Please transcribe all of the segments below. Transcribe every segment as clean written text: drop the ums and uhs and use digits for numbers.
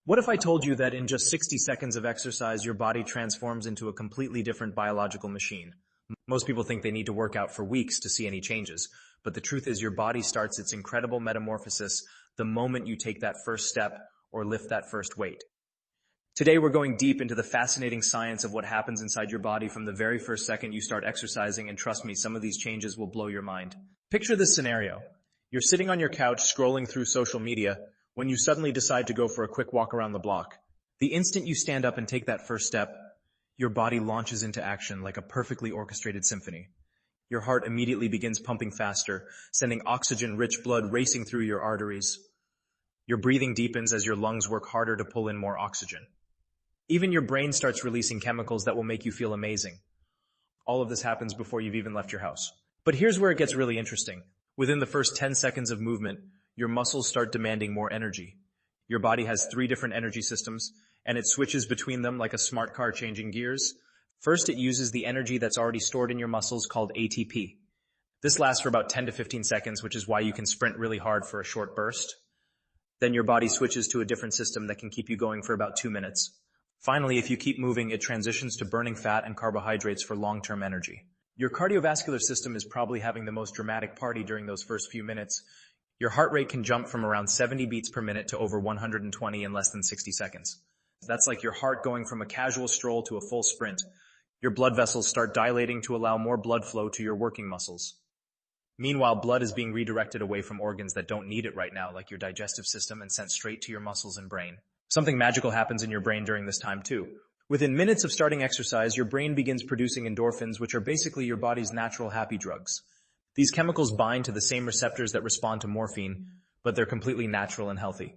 What if I told you that in just 60 seconds of exercise, your body transforms into a completely different biological machine? Most people think they need to work out for weeks to see any changes, but the truth is your body starts its incredible metamorphosis the moment you take that first step or lift that first weight. Today we're going deep into the fascinating science of what happens inside your body from the very first second you start exercising, and trust me, some of these changes will blow your mind. Picture this scenario. You're sitting on your couch scrolling through social media when you suddenly decide to go for a quick walk around the block. The instant you stand up and take that first step, your body launches into action like a perfectly orchestrated symphony. Your heart immediately begins pumping faster, sending oxygen-rich blood racing through your arteries. Your breathing deepens as your lungs work harder to pull in more oxygen. Even your brain starts releasing chemicals that will make you feel amazing. All of this happens before you've even left your house. But here's where it gets really interesting. Within the first 10 seconds of movement, your muscles start demanding more energy. Your body has 3 different energy systems, and it switches between them like a smart car changing gears. First, it uses the energy that's already stored in your muscles called ATP. This lasts for about 10 to 15 seconds, which is why you can sprint really hard for a short burst. Then your body switches to a different system that can keep you going for about 2 minutes. Finally, if you keep moving, it transitions to burning fat and carbohydrates for long-term energy. Your cardiovascular system is probably having the most dramatic party during those first few minutes. Your heart rate can jump from around 70 beats per minute to over 120 in less than 60 seconds. That's like your heart going from a casual stroll to a full sprint. Your blood vessels start dilating to allow more blood flow to your working muscles. Meanwhile, blood is being redirected away from organs that don't need it right now, like your digestive system, and sent straight to your muscles and brain. Something magical happens in your brain during this time too. Within minutes of starting exercise, your brain begins producing endorphins, which are basically your body's natural happy drugs. These chemicals bind to the same receptors that respond to morphine, but they're completely natural and healthy.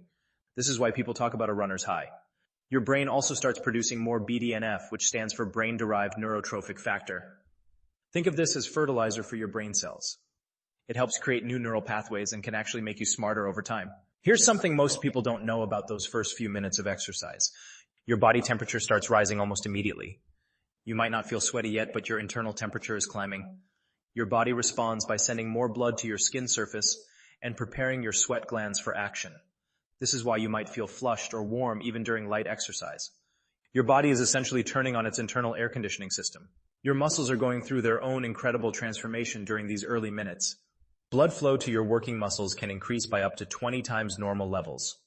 This is why people talk about a runner's high. Your brain also starts producing more BDNF, which stands for brain-derived neurotrophic factor. Think of this as fertilizer for your brain cells. It helps create new neural pathways and can actually make you smarter over time. Here's something most people don't know about those first few minutes of exercise. Your body temperature starts rising almost immediately. You might not feel sweaty yet, but your internal temperature is climbing. Your body responds by sending more blood to your skin surface and preparing your sweat glands for action. This is why you might feel flushed or warm even during light exercise. Your body is essentially turning on its internal air conditioning system. Your muscles are going through their own incredible transformation during these early minutes. Blood flow to your working muscles can increase by up to 20 times normal levels.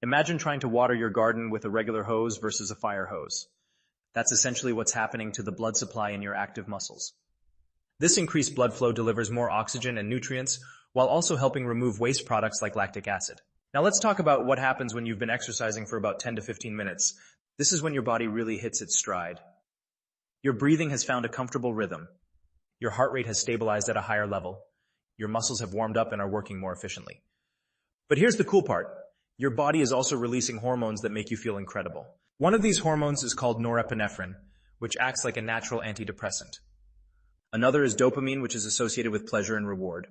Imagine trying to water your garden with a regular hose versus a fire hose. That's essentially what's happening to the blood supply in your active muscles. This increased blood flow delivers more oxygen and nutrients while also helping remove waste products like lactic acid. Now let's talk about what happens when you've been exercising for about 10 to 15 minutes. This is when your body really hits its stride. Your breathing has found a comfortable rhythm. Your heart rate has stabilized at a higher level. Your muscles have warmed up and are working more efficiently. But here's the cool part. Your body is also releasing hormones that make you feel incredible. One of these hormones is called norepinephrine, which acts like a natural antidepressant. Another is dopamine, which is associated with pleasure and reward.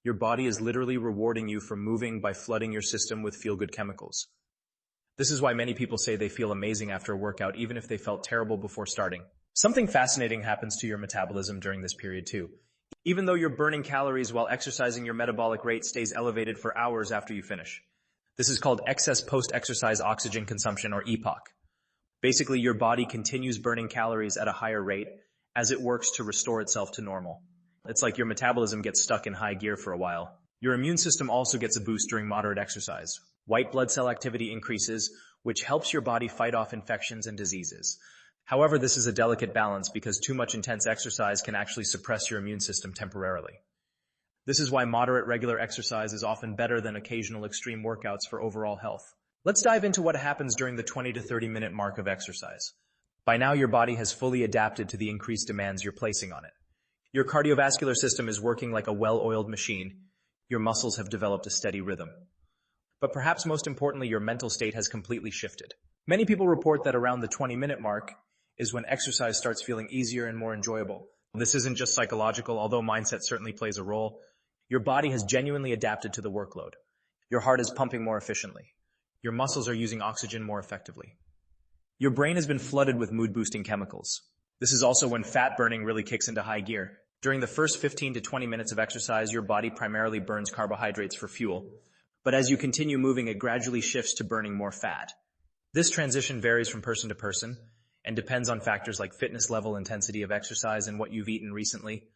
Your body is literally rewarding you for moving by flooding your system with feel-good chemicals. This is why many people say they feel amazing after a workout, even if they felt terrible before starting. Something fascinating happens to your metabolism during this period too. Even though you're burning calories while exercising, your metabolic rate stays elevated for hours after you finish. This is called excess post-exercise oxygen consumption, or EPOC. Basically, your body continues burning calories at a higher rate as it works to restore itself to normal. It's like your metabolism gets stuck in high gear for a while. Your immune system also gets a boost during moderate exercise. White blood cell activity increases, which helps your body fight off infections and diseases. However, this is a delicate balance because too much intense exercise can actually suppress your immune system temporarily. This is why moderate regular exercise is often better than occasional extreme workouts for overall health. Let's dive into what happens during the 20 to 30 minute mark of exercise. By now, your body has fully adapted to the increased demands you're placing on it. Your cardiovascular system is working like a well-oiled machine. Your muscles have developed a steady rhythm. But perhaps most importantly, your mental state has completely shifted. Many people report that around the 20-minute mark is when exercise starts feeling easier and more enjoyable. This isn't just psychological, although mindset certainly plays a role. Your body has genuinely adapted to the workload. Your heart is pumping more efficiently. Your muscles are using oxygen more effectively. Your brain has been flooded with mood-boosting chemicals. This is also when fat burning really kicks into high gear. During the first 15 to 20 minutes of exercise, your body primarily burns carbohydrates for fuel. But as you continue moving, it gradually shifts to burning more fat. This transition varies from person to person and depends on factors like fitness level, intensity of exercise, and what you've eaten recently.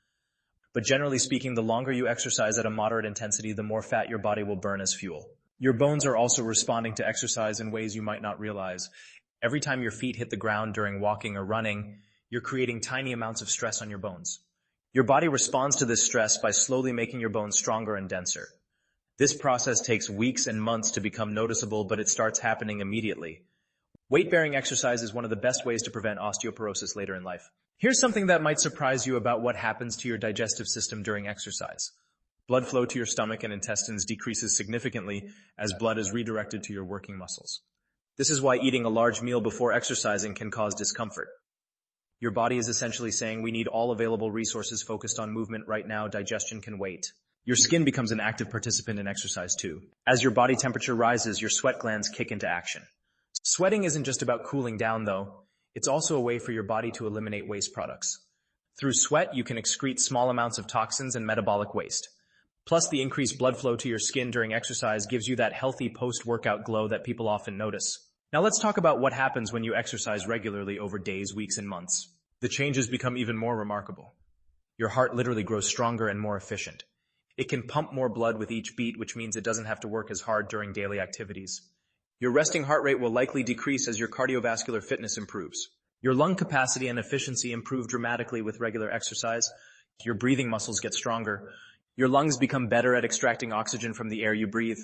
But generally speaking, the longer you exercise at a moderate intensity, the more fat your body will burn as fuel. Your bones are also responding to exercise in ways you might not realize. Every time your feet hit the ground during walking or running, you're creating tiny amounts of stress on your bones. Your body responds to this stress by slowly making your bones stronger and denser. This process takes weeks and months to become noticeable, but it starts happening immediately. Weight-bearing exercise is one of the best ways to prevent osteoporosis later in life. Here's something that might surprise you about what happens to your digestive system during exercise. Blood flow to your stomach and intestines decreases significantly as blood is redirected to your working muscles. This is why eating a large meal before exercising can cause discomfort. Your body is essentially saying, we need all available resources focused on movement right now, digestion can wait. Your skin becomes an active participant in exercise too. As your body temperature rises, your sweat glands kick into action. Sweating isn't just about cooling down though, it's also a way for your body to eliminate waste products. Through sweat, you can excrete small amounts of toxins and metabolic waste. Plus, the increased blood flow to your skin during exercise gives you that healthy post-workout glow that people often notice. Now let's talk about what happens when you exercise regularly over days, weeks, and months. The changes become even more remarkable. Your heart literally grows stronger and more efficient. It can pump more blood with each beat, which means it doesn't have to work as hard during daily activities. Your resting heart rate will likely decrease as your cardiovascular fitness improves. Your lung capacity and efficiency improve dramatically with regular exercise. Your breathing muscles get stronger. Your lungs become better at extracting oxygen from the air you breathe.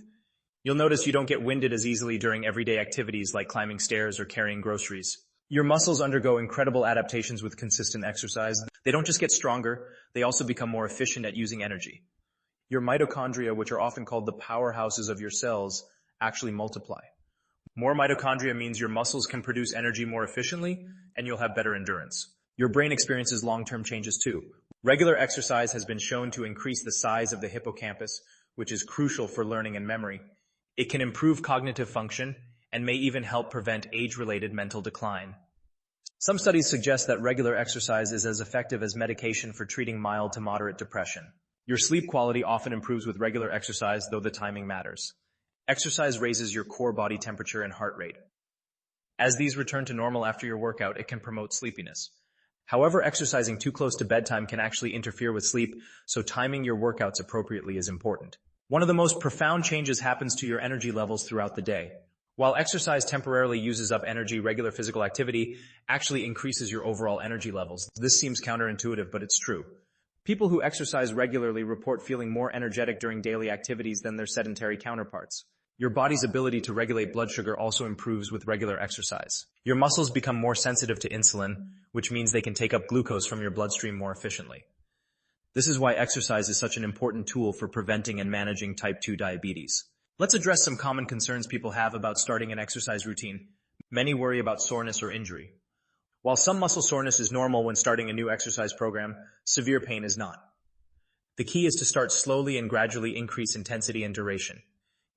You'll notice you don't get winded as easily during everyday activities like climbing stairs or carrying groceries. Your muscles undergo incredible adaptations with consistent exercise. They don't just get stronger, they also become more efficient at using energy. Your mitochondria, which are often called the powerhouses of your cells, actually multiply. More mitochondria means your muscles can produce energy more efficiently, and you'll have better endurance. Your brain experiences long-term changes too. Regular exercise has been shown to increase the size of the hippocampus, which is crucial for learning and memory. It can improve cognitive function and may even help prevent age-related mental decline. Some studies suggest that regular exercise is as effective as medication for treating mild to moderate depression. Your sleep quality often improves with regular exercise, though the timing matters. Exercise raises your core body temperature and heart rate. As these return to normal after your workout, it can promote sleepiness. However, exercising too close to bedtime can actually interfere with sleep, so timing your workouts appropriately is important. One of the most profound changes happens to your energy levels throughout the day. While exercise temporarily uses up energy, regular physical activity actually increases your overall energy levels. This seems counterintuitive, but it's true. People who exercise regularly report feeling more energetic during daily activities than their sedentary counterparts. Your body's ability to regulate blood sugar also improves with regular exercise. Your muscles become more sensitive to insulin, which means they can take up glucose from your bloodstream more efficiently. This is why exercise is such an important tool for preventing and managing type 2 diabetes. Let's address some common concerns people have about starting an exercise routine. Many worry about soreness or injury. While some muscle soreness is normal when starting a new exercise program, severe pain is not. The key is to start slowly and gradually increase intensity and duration.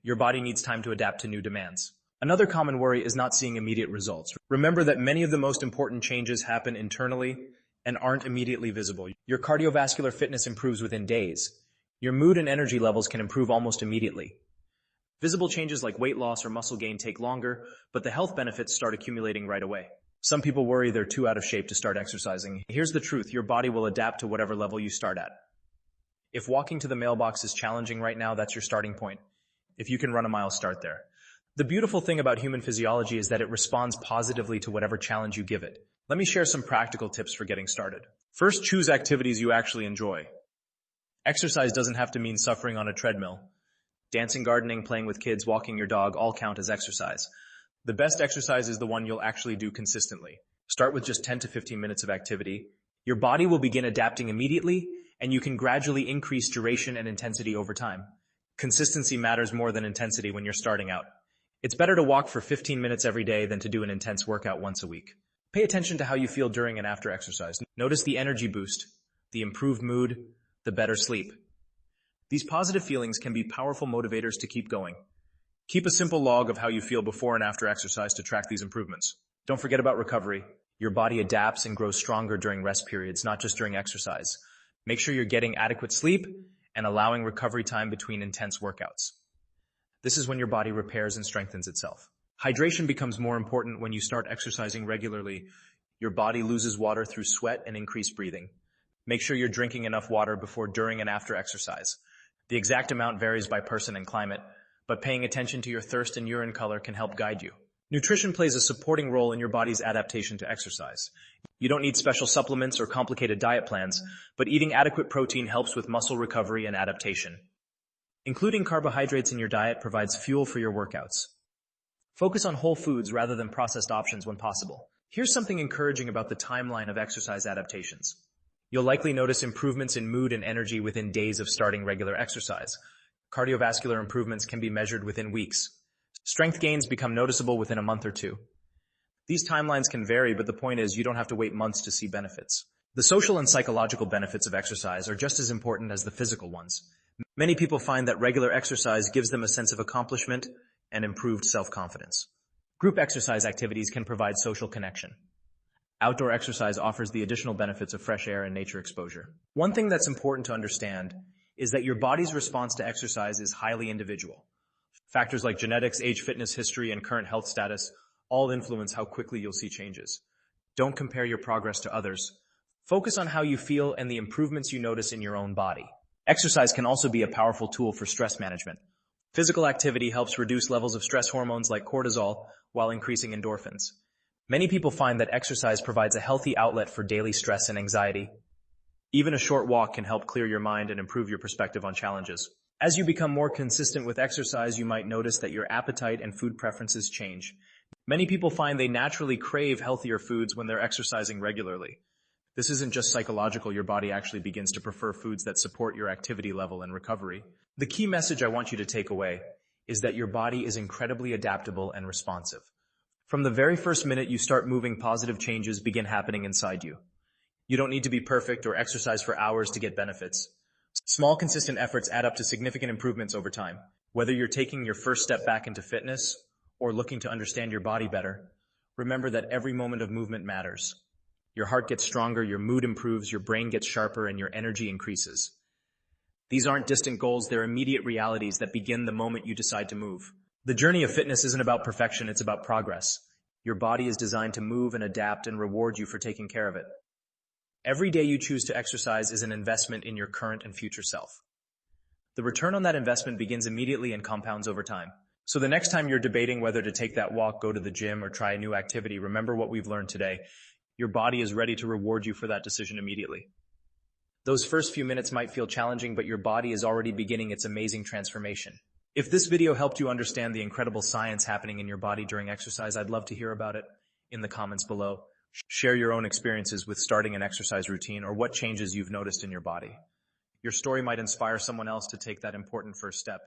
Your body needs time to adapt to new demands. Another common worry is not seeing immediate results. Remember that many of the most important changes happen internally and aren't immediately visible. Your cardiovascular fitness improves within days. Your mood and energy levels can improve almost immediately. Visible changes like weight loss or muscle gain take longer, but the health benefits start accumulating right away. Some people worry they're too out of shape to start exercising. Here's the truth, your body will adapt to whatever level you start at. If walking to the mailbox is challenging right now, that's your starting point. If you can run a mile, start there. The beautiful thing about human physiology is that it responds positively to whatever challenge you give it. Let me share some practical tips for getting started. First, choose activities you actually enjoy. Exercise doesn't have to mean suffering on a treadmill. Dancing, gardening, playing with kids, walking your dog all count as exercise. The best exercise is the one you'll actually do consistently. Start with just 10 to 15 minutes of activity. Your body will begin adapting immediately, and you can gradually increase duration and intensity over time. Consistency matters more than intensity when you're starting out. It's better to walk for 15 minutes every day than to do an intense workout once a week. Pay attention to how you feel during and after exercise. Notice the energy boost, the improved mood, the better sleep. These positive feelings can be powerful motivators to keep going. Keep a simple log of how you feel before and after exercise to track these improvements. Don't forget about recovery. Your body adapts and grows stronger during rest periods, not just during exercise. Make sure you're getting adequate sleep and allowing recovery time between intense workouts. This is when your body repairs and strengthens itself. Hydration becomes more important when you start exercising regularly. Your body loses water through sweat and increased breathing. Make sure you're drinking enough water before, during, and after exercise. The exact amount varies by person and climate, but paying attention to your thirst and urine color can help guide you. Nutrition plays a supporting role in your body's adaptation to exercise. You don't need special supplements or complicated diet plans, but eating adequate protein helps with muscle recovery and adaptation. Including carbohydrates in your diet provides fuel for your workouts. Focus on whole foods rather than processed options when possible. Here's something encouraging about the timeline of exercise adaptations. You'll likely notice improvements in mood and energy within days of starting regular exercise. Cardiovascular improvements can be measured within weeks. Strength gains become noticeable within a month or two. These timelines can vary, but the point is you don't have to wait months to see benefits. The social and psychological benefits of exercise are just as important as the physical ones. Many people find that regular exercise gives them a sense of accomplishment and improved self-confidence. Group exercise activities can provide social connection. Outdoor exercise offers the additional benefits of fresh air and nature exposure. One thing that's important to understand is that your body's response to exercise is highly individual. Factors like genetics, age, fitness history, and current health status all influence how quickly you'll see changes. Don't compare your progress to others. Focus on how you feel and the improvements you notice in your own body. Exercise can also be a powerful tool for stress management. Physical activity helps reduce levels of stress hormones like cortisol while increasing endorphins. Many people find that exercise provides a healthy outlet for daily stress and anxiety. Even a short walk can help clear your mind and improve your perspective on challenges. As you become more consistent with exercise, you might notice that your appetite and food preferences change. Many people find they naturally crave healthier foods when they're exercising regularly. This isn't just psychological, your body actually begins to prefer foods that support your activity level and recovery. The key message I want you to take away is that your body is incredibly adaptable and responsive. From the very first minute you start moving, positive changes begin happening inside you. You don't need to be perfect or exercise for hours to get benefits. Small, consistent efforts add up to significant improvements over time. Whether you're taking your first step back into fitness or looking to understand your body better, remember that every moment of movement matters. Your heart gets stronger, your mood improves, your brain gets sharper, and your energy increases. These aren't distant goals, they're immediate realities that begin the moment you decide to move. The journey of fitness isn't about perfection, it's about progress. Your body is designed to move and adapt and reward you for taking care of it. Every day you choose to exercise is an investment in your current and future self. The return on that investment begins immediately and compounds over time. So the next time you're debating whether to take that walk, go to the gym, or try a new activity, remember what we've learned today. Your body is ready to reward you for that decision immediately. Those first few minutes might feel challenging, but your body is already beginning its amazing transformation. If this video helped you understand the incredible science happening in your body during exercise, I'd love to hear about it in the comments below. Share your own experiences with starting an exercise routine or what changes you've noticed in your body. Your story might inspire someone else to take that important first step.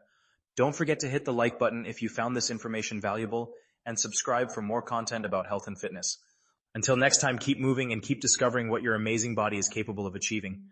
Don't forget to hit the like button if you found this information valuable and subscribe for more content about health and fitness. Until next time, keep moving and keep discovering what your amazing body is capable of achieving.